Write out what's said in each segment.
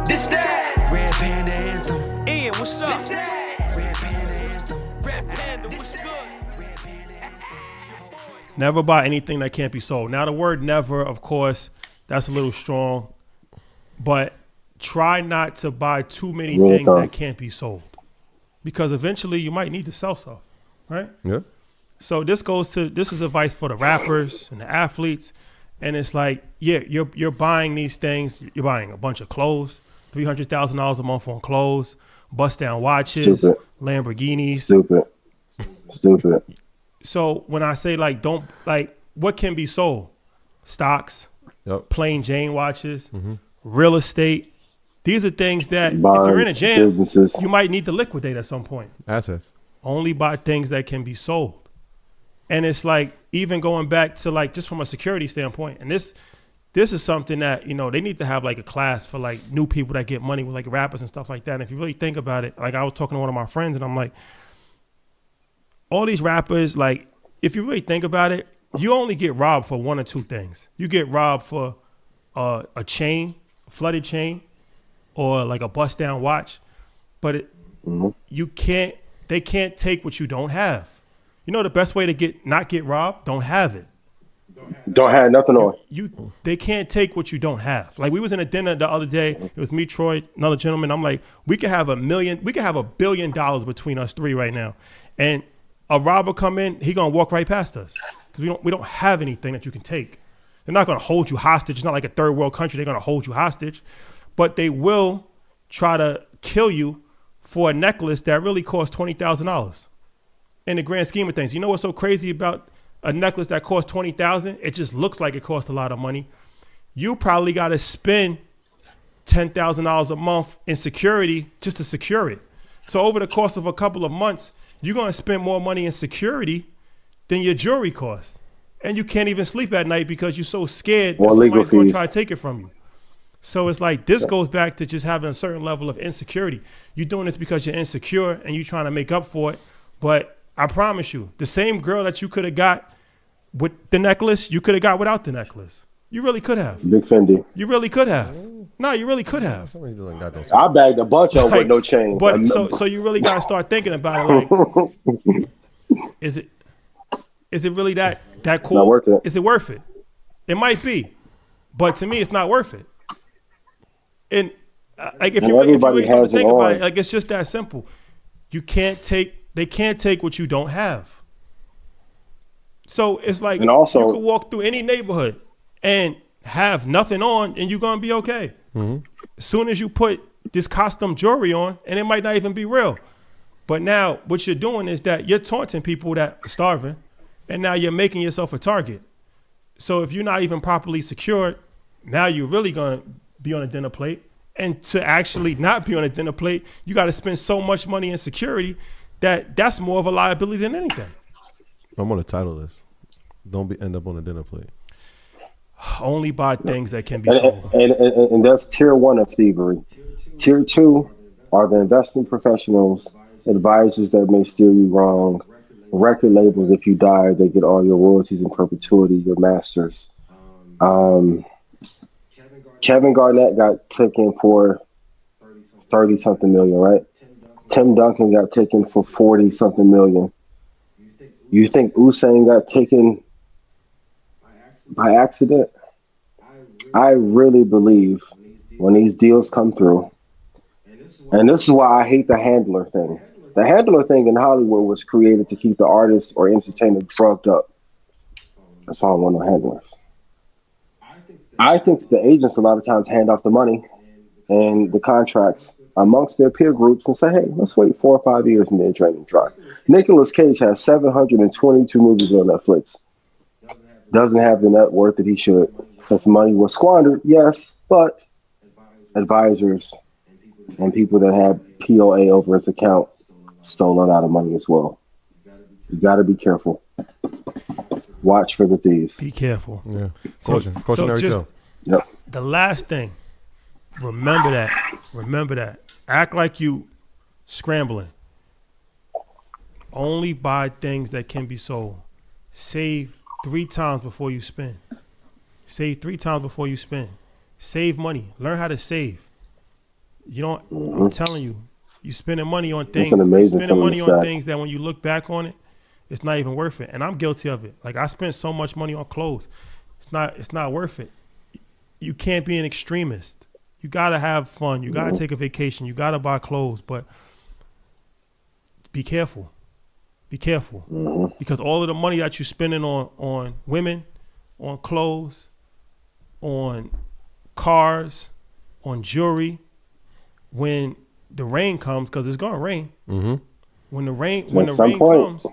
This that Red Panda Anthem. Ian, what's up? This that Red Panda Anthem. Rap Panda, what's good? Red Panda Anthem. Never buy anything that can't be sold. Now, the word never, of course, that's a little strong, but try not to buy too many things that can't be sold, because eventually you might need to sell stuff, right? Yeah. So this is advice for the rappers and the athletes, and it's like, yeah, you're buying these things. You're buying a bunch of clothes, $300,000 a month on clothes, bust down watches, Lamborghinis. Stupid. So when I say what can be sold? Stocks, plain Jane watches, real estate. These are things that Bonds, if you're in a jam, businesses. you might need to liquidate at some point. Assets. Only buy things that can be sold. And it's like, even going back to like, just from a security standpoint, and this is something that, they need to have like a class for like new people that get money with like rappers and stuff like that. And if you really think about it, like I was talking to one of my friends and I'm like, all these rappers, like, if you really think about it, you only get robbed for one or two things. You get robbed for a chain, a flooded chain, or like a bust down watch, but they can't take what you don't have. The best way to not get robbed, don't have it. Don't have nothing on. They can't take what you don't have. Like, we was in a dinner the other day. It was me, Troy, another gentleman. I'm like, we could have $1 billion between us three right now, and a robber come in, he gonna walk right past us because we don't have anything that you can take. They're not gonna hold you hostage. It's not like a third world country. They're gonna hold you hostage, but they will try to kill you for a necklace that really costs $20,000. In the grand scheme of things, you know what's so crazy about a necklace that costs $20,000? It just looks like it costs a lot of money. You probably got to spend $10,000 a month in security just to secure it. So over the course of a couple of months, you're going to spend more money in security than your jewelry costs. And you can't even sleep at night because you're so scared that somebody's going to try to take it from you. So it's like, this goes back to just having a certain level of insecurity. You're doing this because you're insecure and you're trying to make up for it. But I promise you, the same girl that you could have got with the necklace, you could have got without the necklace. You really could have. Big Fendi. You really could have. No, you really could have. I bagged a bunch of them with no chain. But so you really got to start thinking about it. Like, is it really that cool? Not worth it. Is it worth it? It might be, but to me, it's not worth it. And like, if you really start to think about it, like, it's just that simple. They can't take what you don't have. So it's like, and also, you could walk through any neighborhood and have nothing on and you're going to be okay. As soon as you put this costume jewelry on, and it might not even be real. But now what you're doing is that you're taunting people that are starving, and now you're making yourself a target. So if you're not even properly secured, now you're really going to be on a dinner plate. And to actually not be on a dinner plate, you got to spend so much money in security that's more of a liability than anything. I'm going to title this, don't end up on a dinner plate. Only buy things that can be sold. And that's tier 1 of thievery. Tier 2 are the investment professionals, advisors that may steer you wrong, record labels. If you die, they get all your royalties in perpetuity, your masters. Kevin Garnett got taken for 30-something million, right? Tim Duncan got taken for 40-something million. You think Usain got taken by accident? I really believe when these deals come through, and this is why I hate the handler thing. The handler thing in Hollywood was created to keep the artist or entertainer drugged up. That's why I want no handlers. I think the agents a lot of times hand off the money and the contracts amongst their peer groups and say, hey, let's wait 4 or 5 years and then drain and dry. Nicolas Cage has 722 movies on Netflix. Doesn't have the net worth that he should. His money was squandered, yes, but advisors and people that had POA over his account stole a lot of money as well. You got to be careful. Watch for the thieves. Be careful. Yeah. Cautionary tale. Yep. The last thing, remember that. Act like you scrambling. Only buy things that can be sold. Save 3 times before you spend. Save money. Learn how to save. You don't. I'm telling you, you spending money on things. an You amazing spending feeling money to on stack. things that when you look back on it, it's not even worth it. And I'm guilty of it. Like I spent so much money on clothes. It's not worth it. You can't be an extremist. You gotta have fun. You gotta take a vacation. You gotta buy clothes, but be careful. Be careful, because all of the money that you're spending on women, on clothes, on cars, on jewelry, when the rain comes, because it's gonna rain. Mm-hmm. When the rain point. comes,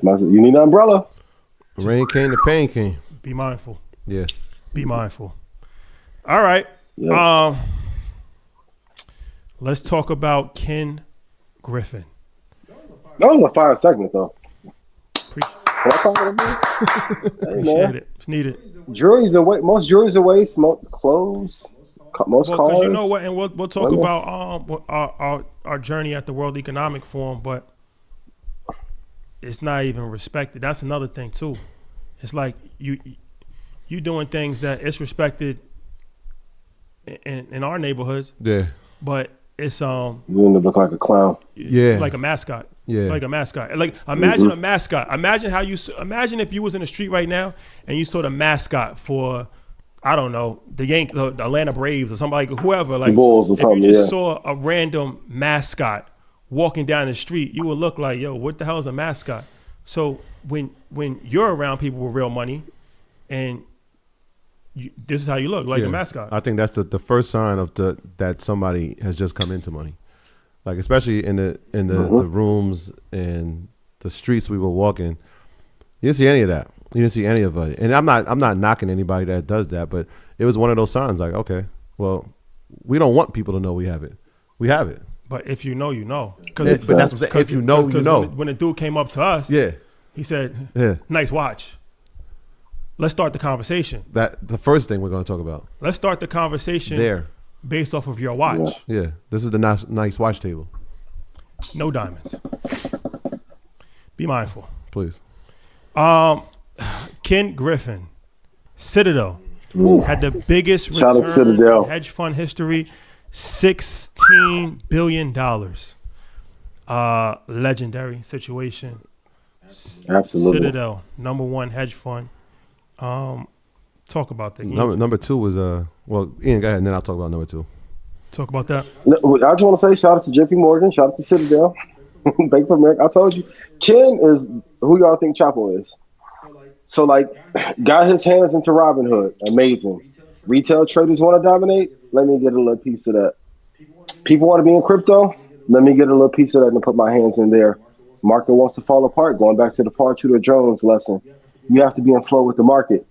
You need an umbrella. Rain came, the pain came. be mindful. Yeah. Be mindful. All right. Yeah. Let's talk about Ken Griffin. That was a fire segment, though. Preach. Can I talk about it? Hey, Appreciate man. it. It's needed. Jewelry's away. Most jewelry's away. Most clothes. Most Well, cars. because you know what, and we'll talk Women. about our journey at the World Economic Forum, but it's not even respected. That's another thing too. It's like you doing things that it's respected in our neighborhoods, Yeah. but it's You end up looking like a clown. Yeah. like a mascot. Yeah. Like a mascot. Like imagine a mascot. Imagine imagine if you was in the street right now and you saw the mascot for, I don't know, the Atlanta Braves or somebody, like whoever. Like Bulls or if something, you just yeah. saw a random mascot walking down the street, you would look like, yo, what the hell is a mascot? So when you're around people with real money, and this is how you look, like a mascot. I think that's the first sign of that somebody has just come into money. Like especially in the rooms and the streets we were walking, you didn't see any of that. You didn't see any of it. And I'm not knocking anybody that does that, but it was one of those signs like, okay, well, we don't want people to know we have it. We have it. But if you know, you know. But that's what I'm saying. If you know, you know. When the dude came up to us, Yeah. he said, Yeah. nice watch. Let's start the conversation. That the first thing we're going to talk about. Let's start the conversation There. based off of your watch. Yeah. This is the nice watch table. No diamonds. Be mindful. Please. Ken Griffin, Citadel, had the biggest Shout out return Citadel. in hedge fund history, $16 billion. Legendary situation. Absolutely. Citadel, number one hedge fund. Talk about that. Number two was well, Ian, go ahead, and then I'll talk about number two. Talk about that. I just want to say shout out to JP Morgan, shout out to Citadel, Bank of America. I told you, Ken is who y'all think Chapo is. So like, got his hands into Robinhood. Amazing. Retail traders want to dominate. Let me get a little piece of that. People want to be in crypto. Let me get a little piece of that and put my hands in there. Market wants to fall apart. Going back to the Partutor Jones lesson, you have to be in flow with the market.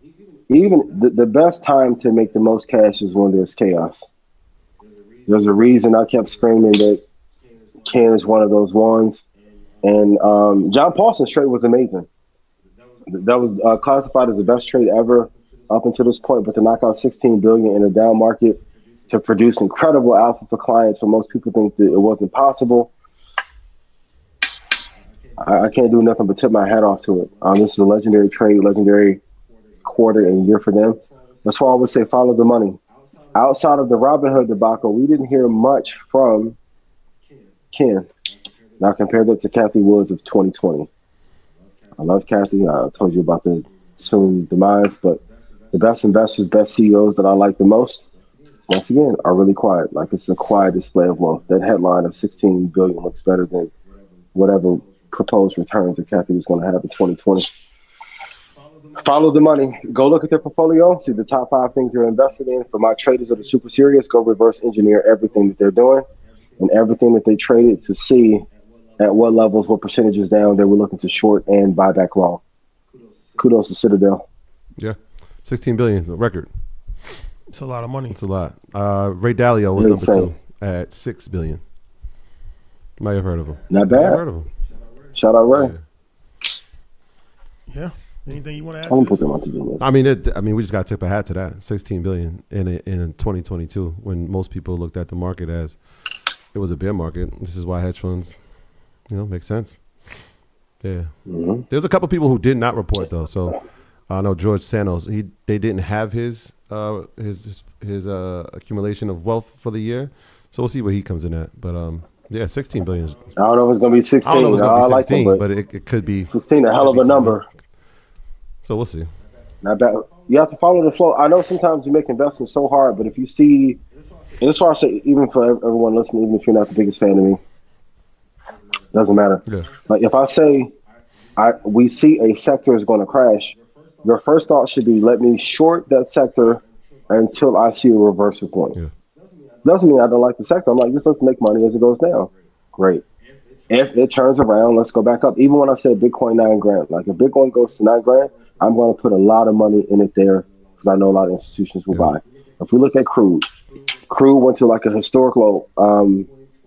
Even the best time to make the most cash is when there's chaos. There's a reason I kept screaming that Ken is one of those ones. And John Paulson's trade was amazing. That was classified as the best trade ever up until this point. But to knock out $16 billion in a down market to produce incredible alpha for clients, when most people think that it wasn't possible, I can't do nothing but tip my hat off to it. This is a legendary trade, legendary quarter and year for them. That's why I would say follow the money. Outside of the Robinhood debacle, we didn't hear much from Ken. Now compare that to Kathy Woods of 2020. I love Kathy. I told you about the soon demise, but the best investors, best CEOs that I like the most, once again, are really quiet. Like it's a quiet display of wealth. That headline of $16 billion looks better than whatever proposed returns that Kathy was going to have in 2020. Follow the money. Go look at their portfolio. See the top 5 things they're invested in. For my traders that are super serious, go reverse engineer everything that they're doing and everything that they traded to see at what levels, what percentages down they were looking to short and buy back long. Kudos to Citadel. Yeah. 16 billion is a record. It's a lot of money. It's a lot. Ray Dalio was number 2 at 6 billion. You might have heard of him. Not Might have bad. heard of him. Shout out Ray. Yeah. Anything you want to add? I'm to gonna put this? them on to do list. I mean, we just got to tip a hat to that. 16 billion in 2022, when most people looked at the market as it was a bear market. This is why hedge funds, make sense. Yeah. Mm-hmm. There's a couple people who did not report though. So I know George Santos. They didn't have his accumulation of wealth for the year, so we'll see where he comes in at. But yeah, 16 billion. I don't know if it's gonna be 16. I don't know if it's gonna be like 16, them, but it could be 16, a hell of a number. So we'll see. Not bad. You have to follow the flow. I know sometimes you make investing so hard, but if you see, and that's why I say, even for everyone listening, even if you're not the biggest fan of me, doesn't matter. Yeah. Like if I say we see a sector is going to crash, your first thought should be, let me short that sector until I see a reversal point. Yeah. Doesn't mean I don't like the sector. I'm like, just let's make money as it goes down. Great. If it turns around, let's go back up. Even when I said Bitcoin $9,000, like if Bitcoin goes to $9,000, I'm going to put a lot of money in it there because I know a lot of institutions will buy. If we look at crude went to like a historic low,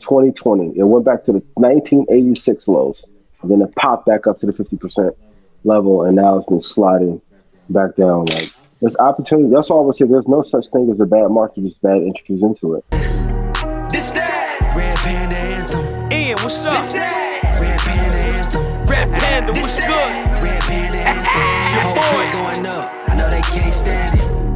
2020. It went back to the 1986 lows, and then it popped back up to the 50% level, and now it's been sliding back down. Like there's opportunity. That's all I would say. There's no such thing as a bad market, just bad entries into it. This that. Red Panda Anthem. Ian, what's up? This that. Red Panda Anthem. Red Panda, what's This good? that. Red Panda Anthem. Your Whole boy. clip going up. I know they can't stand it.